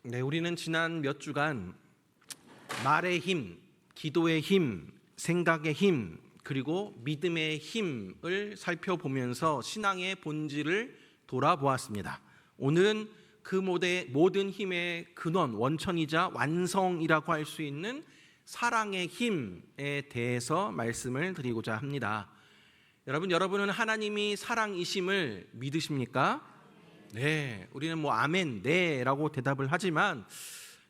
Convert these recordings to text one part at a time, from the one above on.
네, 우리는 지난 몇 주간 말의 힘, 기도의 힘, 생각의 힘, 그리고 믿음의 힘을 살펴보면서 신앙의 본질을 돌아보았습니다. 오늘은 그 모든 힘의 근원, 원천이자 완성이라고 할 수 있는 사랑의 힘에 대해서 말씀을 드리고자 합니다. 여러분은 하나님이 사랑이심을 믿으십니까? 네, 우리는 아멘, 네라고 대답을 하지만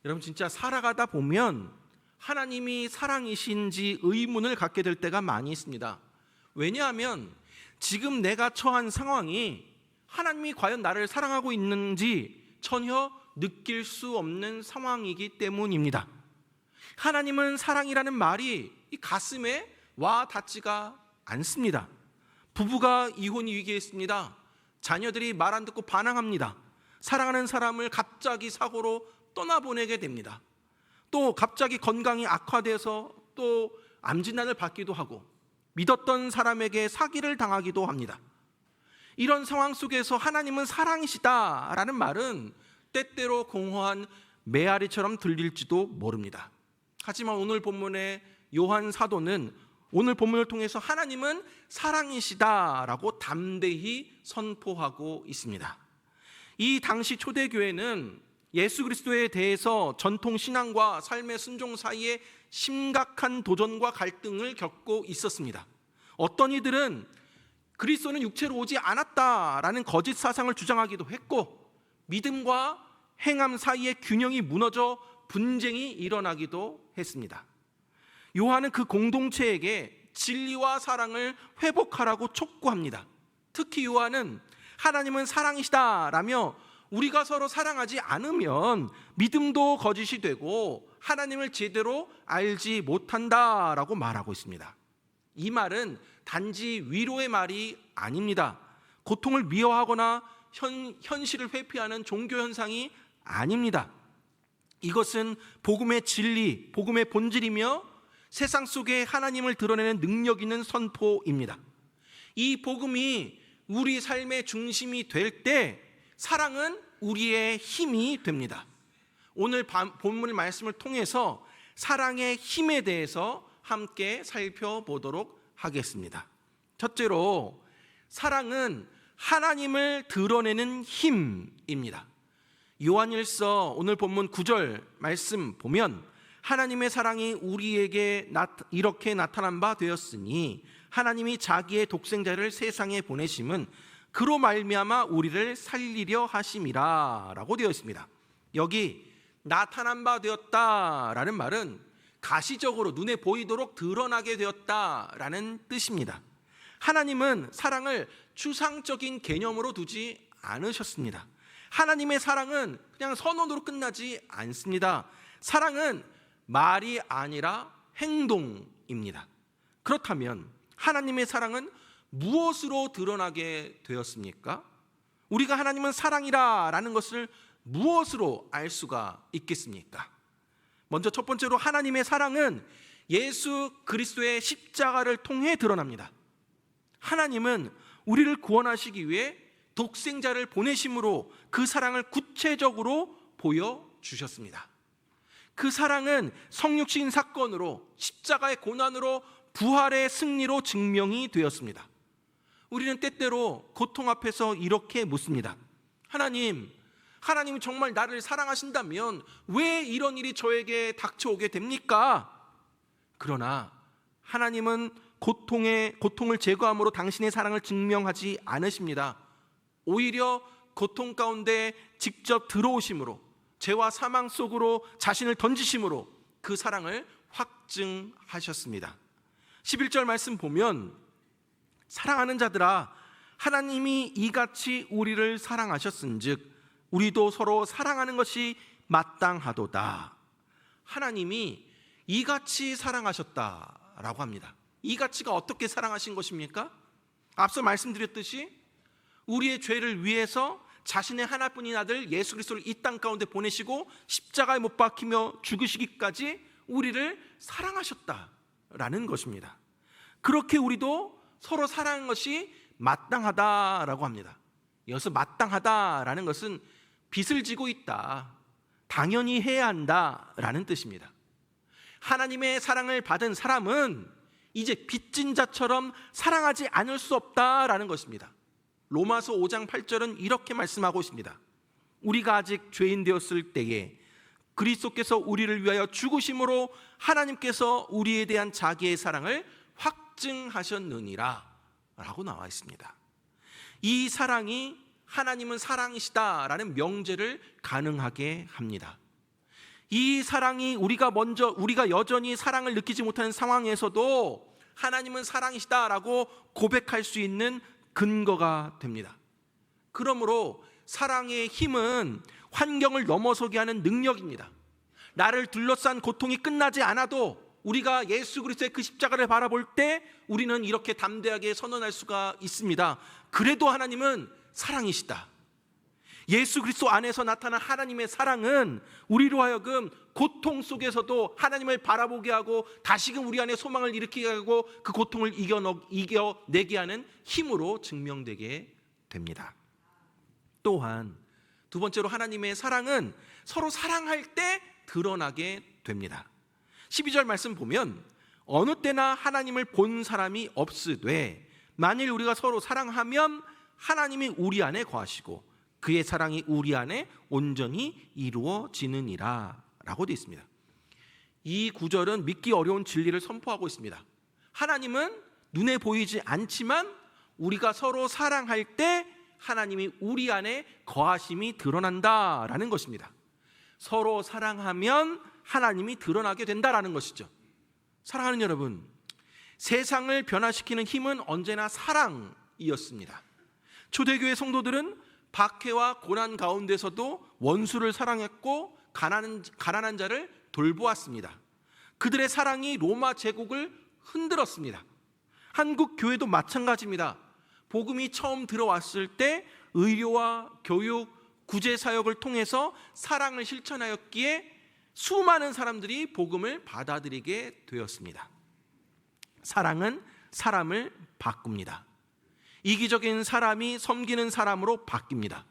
여러분 진짜 살아가다 보면 하나님이 사랑이신지 의문을 갖게 될 때가 많이 있습니다. 왜냐하면 지금 내가 처한 상황이 하나님이 과연 나를 사랑하고 있는지 전혀 느낄 수 없는 상황이기 때문입니다. 하나님은 사랑이라는 말이 이 가슴에 와 닿지가 않습니다. 부부가 이혼 위기에 있습니다. 자녀들이 말 안 듣고 반항합니다. 사랑하는 사람을 갑자기 사고로 떠나보내게 됩니다. 또 갑자기 건강이 악화돼서 또 암진단을 받기도 하고 믿었던 사람에게 사기를 당하기도 합니다. 이런 상황 속에서 하나님은 사랑이시다라는 말은 때때로 공허한 메아리처럼 들릴지도 모릅니다. 하지만 오늘 본문의 요한 사도는 오늘 본문을 통해서 하나님은 사랑이시다라고 담대히 선포하고 있습니다. 이 당시 초대교회는 예수 그리스도에 대해서 전통 신앙과 삶의 순종 사이에 심각한 도전과 갈등을 겪고 있었습니다. 어떤 이들은 그리스도는 육체로 오지 않았다라는 거짓 사상을 주장하기도 했고, 믿음과 행함 사이의 균형이 무너져 분쟁이 일어나기도 했습니다. 요한은 그 공동체에게 진리와 사랑을 회복하라고 촉구합니다. 특히 요한은 하나님은 사랑이시다라며 우리가 서로 사랑하지 않으면 믿음도 거짓이 되고 하나님을 제대로 알지 못한다라고 말하고 있습니다. 이 말은 단지 위로의 말이 아닙니다. 고통을 미워하거나 현실을 회피하는 종교 현상이 아닙니다. 이것은 복음의 진리, 복음의 본질이며 세상 속에 하나님을 드러내는 능력 있는 선포입니다. 이 복음이 우리 삶의 중심이 될 때 사랑은 우리의 힘이 됩니다. 오늘 본문 말씀을 통해서 사랑의 힘에 대해서 함께 살펴보도록 하겠습니다. 첫째로, 사랑은 하나님을 드러내는 힘입니다. 요한일서 오늘 본문 9절 말씀 보면 하나님의 사랑이 우리에게 이렇게 나타난 바 되었으니 하나님이 자기의 독생자를 세상에 보내심은 그로 말미암아 우리를 살리려 하심이라 라고 되어 있습니다. 여기 나타난 바 되었다라는 말은 가시적으로 눈에 보이도록 드러나게 되었다라는 뜻입니다. 하나님은 사랑을 추상적인 개념으로 두지 않으셨습니다. 하나님의 사랑은 그냥 선언으로 끝나지 않습니다. 사랑은 말이 아니라 행동입니다. 그렇다면 하나님의 사랑은 무엇으로 드러나게 되었습니까? 우리가 하나님은 사랑이라는 것을 무엇으로 알 수가 있겠습니까? 먼저 첫 번째로 하나님의 사랑은 예수 그리스도의 십자가를 통해 드러납니다. 하나님은 우리를 구원하시기 위해 독생자를 보내심으로 그 사랑을 구체적으로 보여주셨습니다. 그 사랑은 성육신 사건으로 십자가의 고난으로 부활의 승리로 증명이 되었습니다. 우리는 때때로 고통 앞에서 이렇게 묻습니다. 하나님이 정말 나를 사랑하신다면 왜 이런 일이 저에게 닥쳐오게 됩니까? 그러나 하나님은 고통을 제거함으로 당신의 사랑을 증명하지 않으십니다. 오히려 고통 가운데 직접 들어오심으로, 죄와 사망 속으로 자신을 던지심으로 그 사랑을 확증하셨습니다. 11절 말씀 보면 사랑하는 자들아, 하나님이 이같이 우리를 사랑하셨은즉 우리도 서로 사랑하는 것이 마땅하도다. 하나님이 이같이 사랑하셨다라고 합니다. 이같이가 어떻게 사랑하신 것입니까? 앞서 말씀드렸듯이 우리의 죄를 위해서 자신의 하나뿐인 아들 예수 그리스도를 이 땅 가운데 보내시고 십자가에 못 박히며 죽으시기까지 우리를 사랑하셨다라는 것입니다. 그렇게 우리도 서로 사랑하는 것이 마땅하다라고 합니다. 여기서 마땅하다라는 것은 빚을 지고 있다, 당연히 해야 한다라는 뜻입니다. 하나님의 사랑을 받은 사람은 이제 빚진 자처럼 사랑하지 않을 수 없다라는 것입니다. 로마서 5장 8절은 이렇게 말씀하고 있습니다. 우리가 아직 죄인 되었을 때에 그리스도께서 우리를 위하여 죽으심으로 하나님께서 우리에 대한 자기의 사랑을 확증하셨느니라 라고 나와 있습니다. 이 사랑이 하나님은 사랑이시다라는 명제를 가능하게 합니다. 이 사랑이 우리가 여전히 사랑을 느끼지 못하는 상황에서도 하나님은 사랑이시다라고 고백할 수 있는 근거가 됩니다. 그러므로 사랑의 힘은 환경을 넘어서게 하는 능력입니다. 나를 둘러싼 고통이 끝나지 않아도 우리가 예수 그리스도의 그 십자가를 바라볼 때 우리는 이렇게 담대하게 선언할 수가 있습니다. 그래도 하나님은 사랑이시다. 예수 그리스도 안에서 나타난 하나님의 사랑은 우리로 하여금 고통 속에서도 하나님을 바라보게 하고 다시금 우리 안에 소망을 일으키게 하고 그 고통을 이겨내게 하는 힘으로 증명되게 됩니다. 또한 두 번째로 하나님의 사랑은 서로 사랑할 때 드러나게 됩니다. 12절 말씀 보면 어느 때나 하나님을 본 사람이 없으되 만일 우리가 서로 사랑하면 하나님이 우리 안에 거하시고 그의 사랑이 우리 안에 온전히 이루어지느니라 라고 되어 있습니다. 이 구절은 믿기 어려운 진리를 선포하고 있습니다. 하나님은 눈에 보이지 않지만 우리가 서로 사랑할 때 하나님이 우리 안에 거하심이 드러난다라는 것입니다. 서로 사랑하면 하나님이 드러나게 된다라는 것이죠. 사랑하는 여러분, 세상을 변화시키는 힘은 언제나 사랑이었습니다. 초대교회 성도들은 박해와 고난 가운데서도 원수를 사랑했고 가난한 자를 돌보았습니다. 그들의 사랑이 로마 제국을 흔들었습니다. 한국 교회도 마찬가지입니다. 복음이 처음 들어왔을 때 의료와 교육, 구제 사역을 통해서 사랑을 실천하였기에 수많은 사람들이 복음을 받아들이게 되었습니다. 사랑은 사람을 바꿉니다. 이기적인 사람이 섬기는 사람으로 바뀝니다.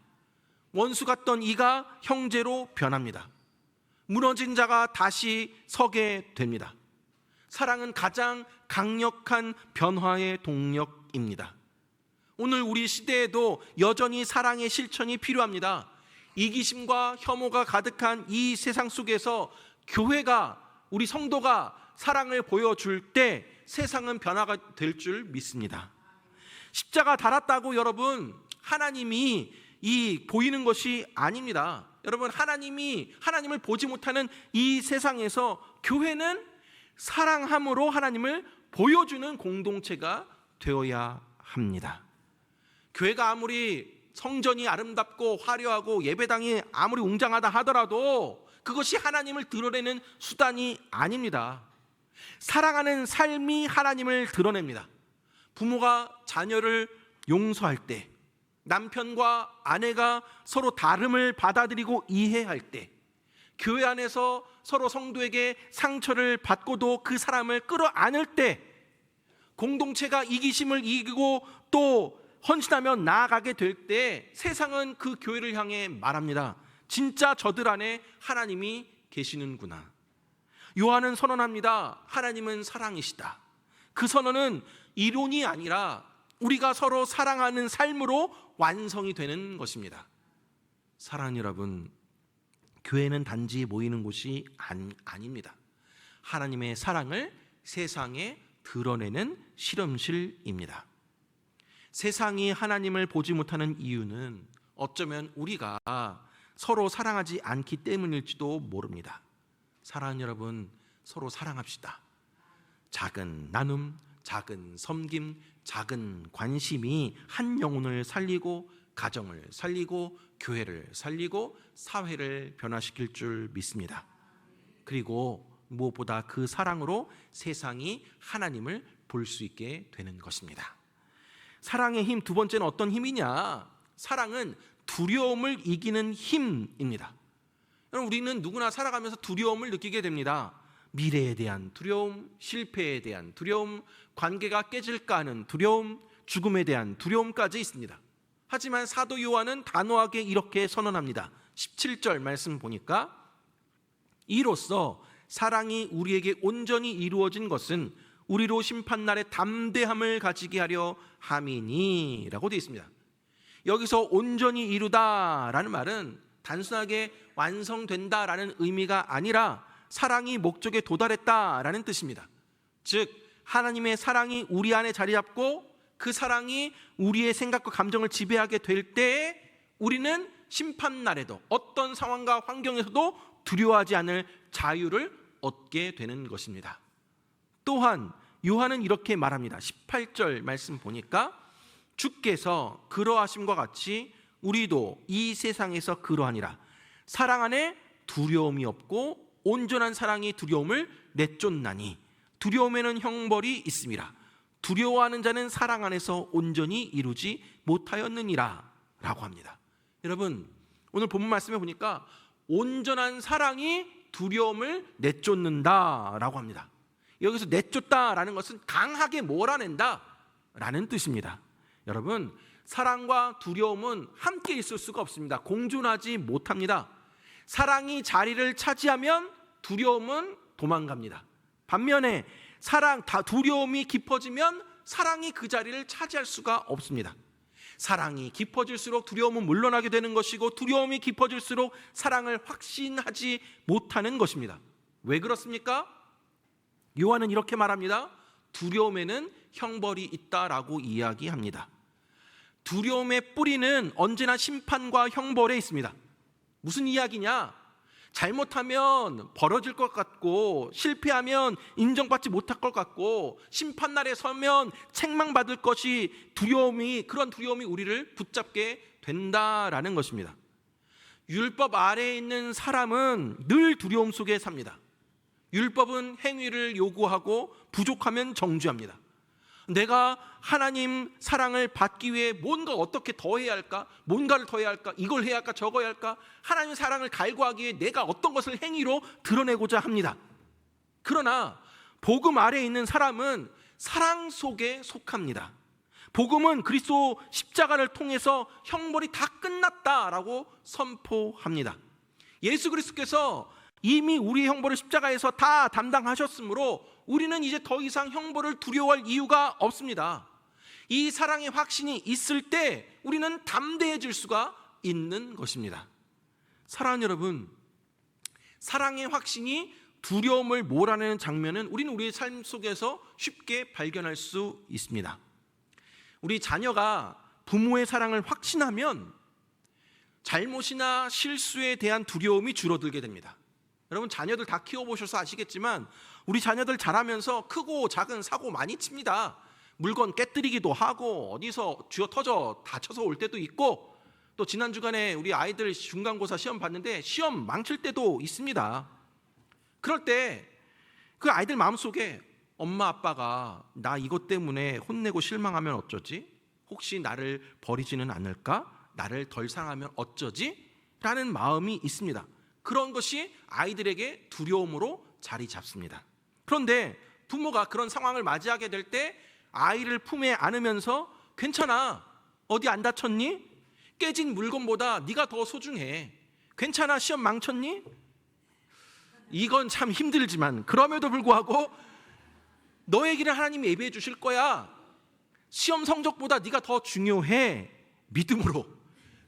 원수 같던 이가 형제로 변합니다. 무너진 자가 다시 서게 됩니다. 사랑은 가장 강력한 변화의 동력입니다. 오늘 우리 시대에도 여전히 사랑의 실천이 필요합니다. 이기심과 혐오가 가득한 이 세상 속에서 교회가, 우리 성도가 사랑을 보여줄 때 세상은 변화가 될 줄 믿습니다. 십자가 달았다고 여러분 하나님이 보이는 것이 아닙니다. 여러분 하나님을 보지 못하는 이 세상에서 교회는 사랑함으로 하나님을 보여주는 공동체가 되어야 합니다. 교회가 아무리 성전이 아름답고 화려하고 예배당이 아무리 웅장하다 하더라도 그것이 하나님을 드러내는 수단이 아닙니다. 사랑하는 삶이 하나님을 드러냅니다. 부모가 자녀를 용서할 때, 남편과 아내가 서로 다름을 받아들이고 이해할 때, 교회 안에서 서로 성도에게 상처를 받고도 그 사람을 끌어안을 때, 공동체가 이기심을 이기고 또 헌신하며 나아가게 될 때 세상은 그 교회를 향해 말합니다. 진짜 저들 안에 하나님이 계시는구나. 요한은 선언합니다. 하나님은 사랑이시다. 그 선언은 이론이 아니라 우리가 서로 사랑하는 삶으로 완성이 되는 것입니다. 사랑하는 여러분, 교회는 단지 모이는 곳이 아닙니다. 하나님의 사랑을 세상에 드러내는 실험실입니다. 세상이 하나님을 보지 못하는 이유는 어쩌면 우리가 서로 사랑하지 않기 때문일지도 모릅니다. 사랑하는 여러분, 서로 사랑합시다. 작은 나눔, 작은 섬김, 작은 관심이 한 영혼을 살리고 가정을 살리고 교회를 살리고 사회를 변화시킬 줄 믿습니다. 그리고 무엇보다 그 사랑으로 세상이 하나님을 볼 수 있게 되는 것입니다. 사랑의 힘 두 번째는 어떤 힘이냐? 사랑은 두려움을 이기는 힘입니다. 여러분, 우리는 누구나 살아가면서 두려움을 느끼게 됩니다. 미래에 대한 두려움, 실패에 대한 두려움, 관계가 깨질까 하는 두려움, 죽음에 대한 두려움까지 있습니다. 하지만 사도 요한은 단호하게 이렇게 선언합니다. 17절 말씀 보니까 이로써 사랑이 우리에게 온전히 이루어진 것은 우리로 심판날에 담대함을 가지게 하려 함이니 라고 되어 있습니다. 여기서 온전히 이루다라는 말은 단순하게 완성된다라는 의미가 아니라 사랑이 목적에 도달했다라는 뜻입니다. 즉 하나님의 사랑이 우리 안에 자리 잡고 그 사랑이 우리의 생각과 감정을 지배하게 될 때 우리는 심판날에도 어떤 상황과 환경에서도 두려워하지 않을 자유를 얻게 되는 것입니다. 또한 요한은 이렇게 말합니다. 18절 말씀 보니까 주께서 그러하심과 같이 우리도 이 세상에서 그러하니라. 사랑 안에 두려움이 없고 온전한 사랑이 두려움을 내쫓나니 두려움에는 형벌이 있음이라. 두려워하는 자는 사랑 안에서 온전히 이루지 못하였느니라 라고 합니다. 여러분 오늘 본문 말씀에 보니까 온전한 사랑이 두려움을 내쫓는다 라고 합니다. 여기서 내쫓다라는 것은 강하게 몰아낸다 라는 뜻입니다. 여러분 사랑과 두려움은 함께 있을 수가 없습니다. 공존하지 못합니다. 사랑이 자리를 차지하면 두려움은 도망갑니다. 반면에 두려움이 깊어지면 사랑이 그 자리를 차지할 수가 없습니다. 사랑이 깊어질수록 두려움은 물러나게 되는 것이고 두려움이 깊어질수록 사랑을 확신하지 못하는 것입니다. 왜 그렇습니까? 요한은 이렇게 말합니다. 두려움에는 형벌이 있다라고 이야기합니다. 두려움의 뿌리는 언제나 심판과 형벌에 있습니다. 무슨 이야기냐? 잘못하면 벌어질 것 같고 실패하면 인정받지 못할 것 같고 심판날에 서면 책망받을 것이 그런 두려움이 우리를 붙잡게 된다라는 것입니다. 율법 아래에 있는 사람은 늘 두려움 속에 삽니다. 율법은 행위를 요구하고 부족하면 정죄합니다. 내가 하나님 사랑을 받기 위해 어떻게 더 해야 할까? 뭔가를 더 해야 할까? 이걸 해야 할까? 저거 해야 할까? 하나님 사랑을 갈구하기 위해 내가 어떤 것을 행위로 드러내고자 합니다. 그러나 복음 아래에 있는 사람은 사랑 속에 속합니다. 복음은 그리스도 십자가를 통해서 형벌이 다 끝났다라고 선포합니다. 예수 그리스도께서 이미 우리의 형벌을 십자가에서 다 담당하셨으므로 우리는 이제 더 이상 형벌을 두려워할 이유가 없습니다. 이 사랑의 확신이 있을 때 우리는 담대해질 수가 있는 것입니다. 사랑하는 여러분, 사랑의 확신이 두려움을 몰아내는 장면은 우리는 우리의 삶 속에서 쉽게 발견할 수 있습니다. 우리 자녀가 부모의 사랑을 확신하면 잘못이나 실수에 대한 두려움이 줄어들게 됩니다. 여러분 자녀들 다 키워보셔서 아시겠지만 우리 자녀들 자라면서 크고 작은 사고 많이 칩니다. 물건 깨뜨리기도 하고 어디서 쥐어 터져 다쳐서 올 때도 있고 또 지난 주간에 우리 아이들 중간고사 시험 봤는데 시험 망칠 때도 있습니다. 그럴 때 그 아이들 마음속에 엄마 아빠가 나 이것 때문에 혼내고 실망하면 어쩌지? 혹시 나를 버리지는 않을까? 나를 덜 사랑하면 어쩌지? 라는 마음이 있습니다. 그런 것이 아이들에게 두려움으로 자리 잡습니다. 그런데 부모가 그런 상황을 맞이하게 될 때 아이를 품에 안으면서 괜찮아, 어디 안 다쳤니? 깨진 물건보다 네가 더 소중해. 괜찮아, 시험 망쳤니? 이건 참 힘들지만 그럼에도 불구하고 너에게는 하나님이 예비해 주실 거야. 시험 성적보다 네가 더 중요해.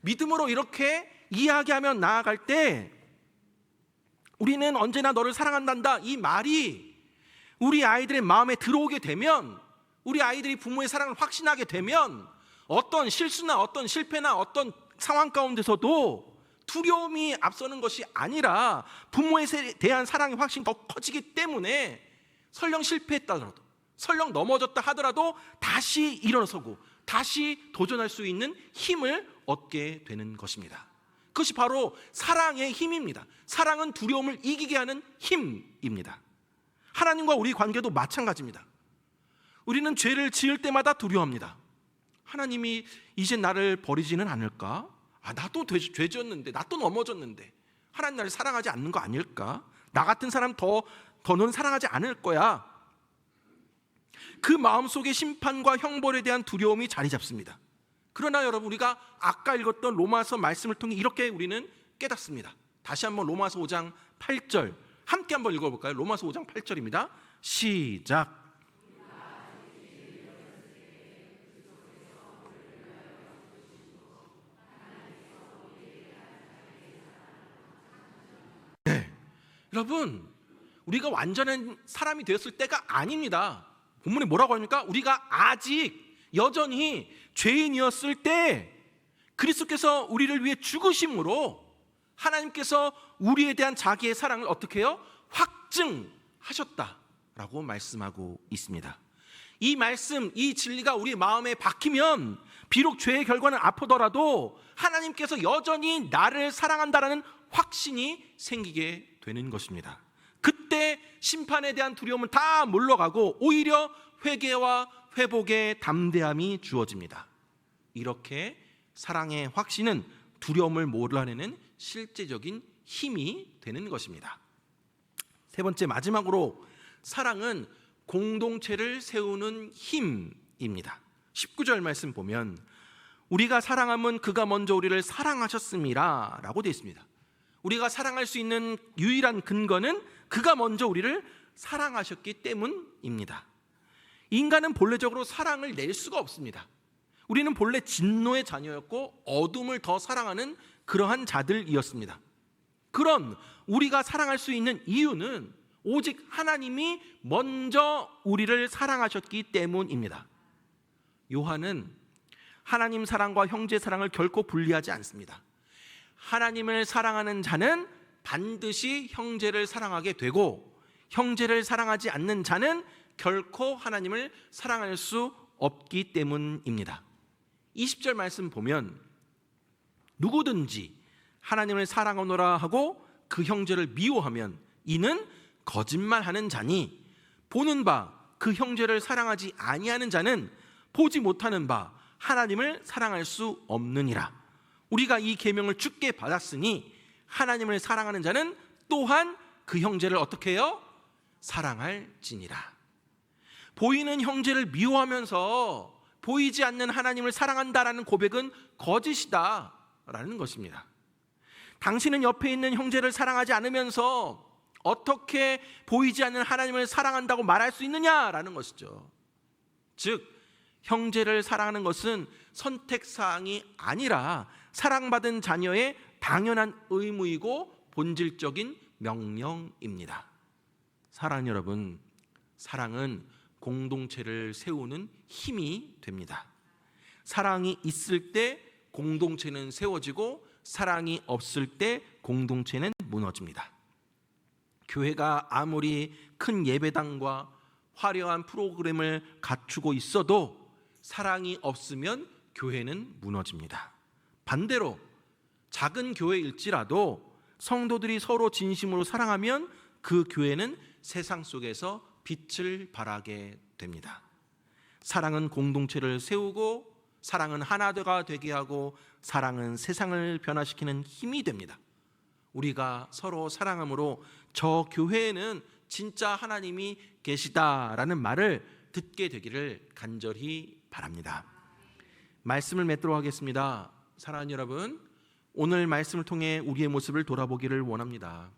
믿음으로 이렇게 이야기하며 나아갈 때 우리는 언제나 너를 사랑한단다 이 말이 우리 아이들의 마음에 들어오게 되면, 우리 아이들이 부모의 사랑을 확신하게 되면 어떤 실수나 어떤 실패나 어떤 상황 가운데서도 두려움이 앞서는 것이 아니라 부모에 대한 사랑의 확신이 더 커지기 때문에 설령 실패했다더라도 설령 넘어졌다 하더라도 다시 일어서고 다시 도전할 수 있는 힘을 얻게 되는 것입니다. 그것이 바로 사랑의 힘입니다. 사랑은 두려움을 이기게 하는 힘입니다. 하나님과 우리 관계도 마찬가지입니다. 우리는 죄를 지을 때마다 두려워합니다. 하나님이 이제 나를 버리지는 않을까? 나도 죄 지었는데, 나 또 넘어졌는데 하나님 나를 사랑하지 않는 거 아닐까? 나 같은 사람 더는 사랑하지 않을 거야. 그 마음속에 심판과 형벌에 대한 두려움이 자리 잡습니다. 그러나 여러분, 우리가 아까 읽었던 로마서 말씀을 통해 이렇게 우리는 깨닫습니다. 다시 한번 로마서 5장 8절 함께 한번 읽어볼까요? 로마서 5장 8절입니다. 시작. 네, 여러분, 우리가 완전한 사람이 되었을 때가 아닙니다. 본문에 뭐라고 합니까? 우리가 아직 여전히 죄인이었을 때 그리스도께서 우리를 위해 죽으심으로 하나님께서 우리에 대한 자기의 사랑을 어떻게 해요? 확증하셨다라고 말씀하고 있습니다. 이 말씀, 이 진리가 우리 마음에 박히면 비록 죄의 결과는 아프더라도 하나님께서 여전히 나를 사랑한다라는 확신이 생기게 되는 것입니다. 그때 심판에 대한 두려움은 다 물러가고 오히려 회개와 회복의 담대함이 주어집니다. 이렇게 사랑의 확신은 두려움을 몰아내는 실제적인 힘이 되는 것입니다. 세 번째, 마지막으로 사랑은 공동체를 세우는 힘입니다. 19절 말씀 보면 우리가 사랑함은 그가 먼저 우리를 사랑하셨음이라 라고 되어 있습니다. 우리가 사랑할 수 있는 유일한 근거는 그가 먼저 우리를 사랑하셨기 때문입니다. 인간은 본래적으로 사랑을 낼 수가 없습니다. 우리는 본래 진노의 자녀였고 어둠을 더 사랑하는 그러한 자들이었습니다. 그런 우리가 사랑할 수 있는 이유는 오직 하나님이 먼저 우리를 사랑하셨기 때문입니다. 요한은 하나님 사랑과 형제 사랑을 결코 분리하지 않습니다. 하나님을 사랑하는 자는 반드시 형제를 사랑하게 되고 형제를 사랑하지 않는 자는 결코 하나님을 사랑할 수 없기 때문입니다. 20절 말씀 보면 누구든지 하나님을 사랑하노라 하고 그 형제를 미워하면 이는 거짓말하는 자니 보는 바 그 형제를 사랑하지 아니하는 자는 보지 못하는 바 하나님을 사랑할 수 없느니라. 우리가 이 계명을 주께 받았으니 하나님을 사랑하는 자는 또한 그 형제를 어떻게 해요? 사랑할지니라. 보이는 형제를 미워하면서 보이지 않는 하나님을 사랑한다라는 고백은 거짓이다라는 것입니다. 당신은 옆에 있는 형제를 사랑하지 않으면서 어떻게 보이지 않는 하나님을 사랑한다고 말할 수 있느냐라는 것이죠. 즉 형제를 사랑하는 것은 선택사항이 아니라 사랑받은 자녀의 당연한 의무이고 본질적인 명령입니다. 사랑하는 여러분, 사랑은 공동체를 세우는 힘이 됩니다. 사랑이 있을 때 공동체는 세워지고 사랑이 없을 때 공동체는 무너집니다. 교회가 아무리 큰 예배당과 화려한 프로그램을 갖추고 있어도 사랑이 없으면 교회는 무너집니다. 반대로 작은 교회일지라도 성도들이 서로 진심으로 사랑하면 그 교회는 세상 속에서 빛을 발하게 됩니다. 사랑은 공동체를 세우고 사랑은 하나가 되게 하고 사랑은 세상을 변화시키는 힘이 됩니다. 우리가 서로 사랑함으로 저 교회에는 진짜 하나님이 계시다라는 말을 듣게 되기를 간절히 바랍니다. 말씀을 맺도록 하겠습니다. 사랑하는 여러분, 오늘 말씀을 통해 우리의 모습을 돌아보기를 원합니다.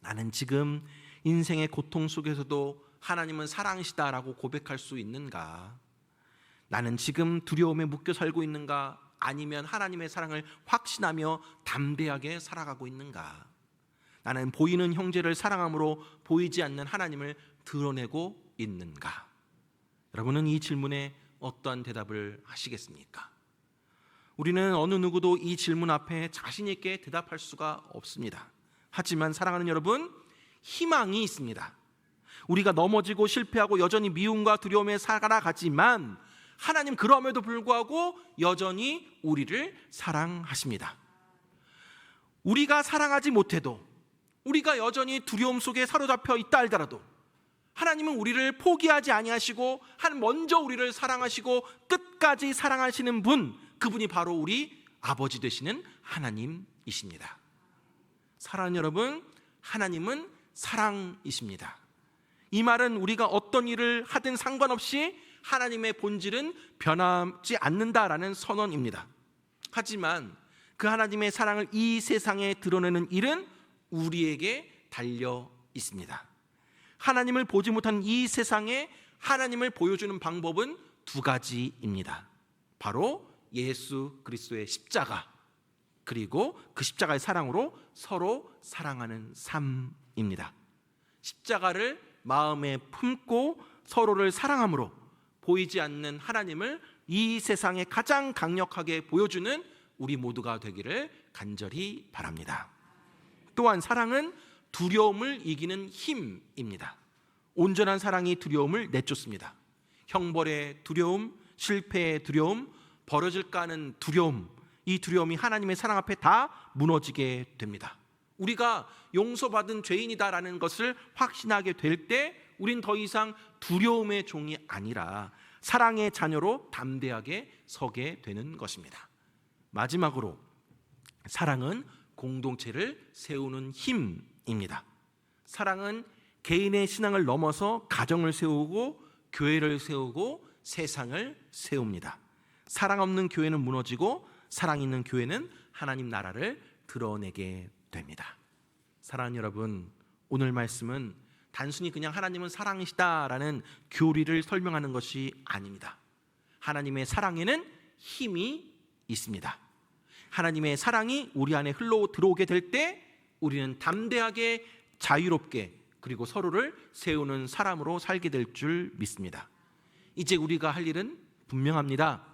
나는 지금 인생의 고통 속에서도 하나님은 사랑이시다라고 고백할 수 있는가? 나는 지금 두려움에 묶여 살고 있는가? 아니면 하나님의 사랑을 확신하며 담대하게 살아가고 있는가? 나는 보이는 형제를 사랑함으로 보이지 않는 하나님을 드러내고 있는가? 여러분은 이 질문에 어떠한 대답을 하시겠습니까? 우리는 어느 누구도 이 질문 앞에 자신 있게 대답할 수가 없습니다. 하지만 사랑하는 여러분, 희망이 있습니다. 우리가 넘어지고 실패하고 여전히 미움과 두려움에 살아가지만 하나님 그럼에도 불구하고 여전히 우리를 사랑하십니다. 우리가 사랑하지 못해도 우리가 여전히 두려움 속에 사로잡혀 있다 할지라도 하나님은 우리를 포기하지 아니하시고 먼저 우리를 사랑하시고 끝까지 사랑하시는 분, 그분이 바로 우리 아버지 되시는 하나님이십니다. 사랑하는 여러분, 하나님은 사랑이십니다. 이 말은 우리가 어떤 일을 하든 상관없이 하나님의 본질은 변하지 않는다라는 선언입니다. 하지만 그 하나님의 사랑을 이 세상에 드러내는 일은 우리에게 달려 있습니다. 하나님을 보지 못하는 이 세상에 하나님을 보여주는 방법은 두 가지입니다. 바로 예수 그리스도의 십자가, 그리고 그 십자가의 사랑으로 서로 사랑하는 삶입니다. 십자가를 마음에 품고 서로를 사랑함으로 보이지 않는 하나님을 이 세상에 가장 강력하게 보여주는 우리 모두가 되기를 간절히 바랍니다. 또한 사랑은 두려움을 이기는 힘입니다. 온전한 사랑이 두려움을 내쫓습니다. 형벌의 두려움, 실패의 두려움, 벌어질까 하는 두려움, 이 두려움이 하나님의 사랑 앞에 다 무너지게 됩니다. 우리가 용서받은 죄인이다라는 것을 확신하게 될 때 우린 더 이상 두려움의 종이 아니라 사랑의 자녀로 담대하게 서게 되는 것입니다. 마지막으로 사랑은 공동체를 세우는 힘입니다. 사랑은 개인의 신앙을 넘어서 가정을 세우고 교회를 세우고 세상을 세웁니다. 사랑 없는 교회는 무너지고 사랑 있는 교회는 하나님 나라를 드러내게 됩니다. 사랑하는 여러분, 오늘 말씀은 단순히 그냥 하나님은 사랑이시다라는 교리를 설명하는 것이 아닙니다. 하나님의 사랑에는 힘이 있습니다. 하나님의 사랑이 우리 안에 흘러 들어오게 될 때 우리는 담대하게 자유롭게 그리고 서로를 세우는 사람으로 살게 될 줄 믿습니다. 이제 우리가 할 일은 분명합니다.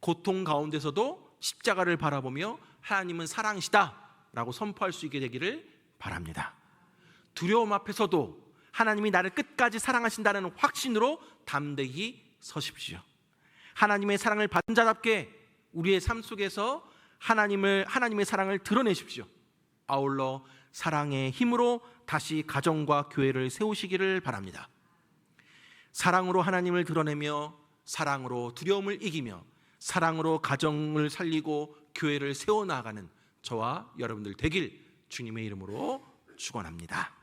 고통 가운데서도 십자가를 바라보며 하나님은 사랑이시다라고 선포할 수 있게 되기를 바랍니다. 두려움 앞에서도 하나님이 나를 끝까지 사랑하신다는 확신으로 담대히 서십시오. 하나님의 사랑을 받은 자답게 우리의 삶 속에서 하나님의 사랑을 드러내십시오. 아울러 사랑의 힘으로 다시 가정과 교회를 세우시기를 바랍니다. 사랑으로 하나님을 드러내며 사랑으로 두려움을 이기며 사랑으로 가정을 살리고 교회를 세워나가는 저와 여러분들 되길 주님의 이름으로 축원합니다.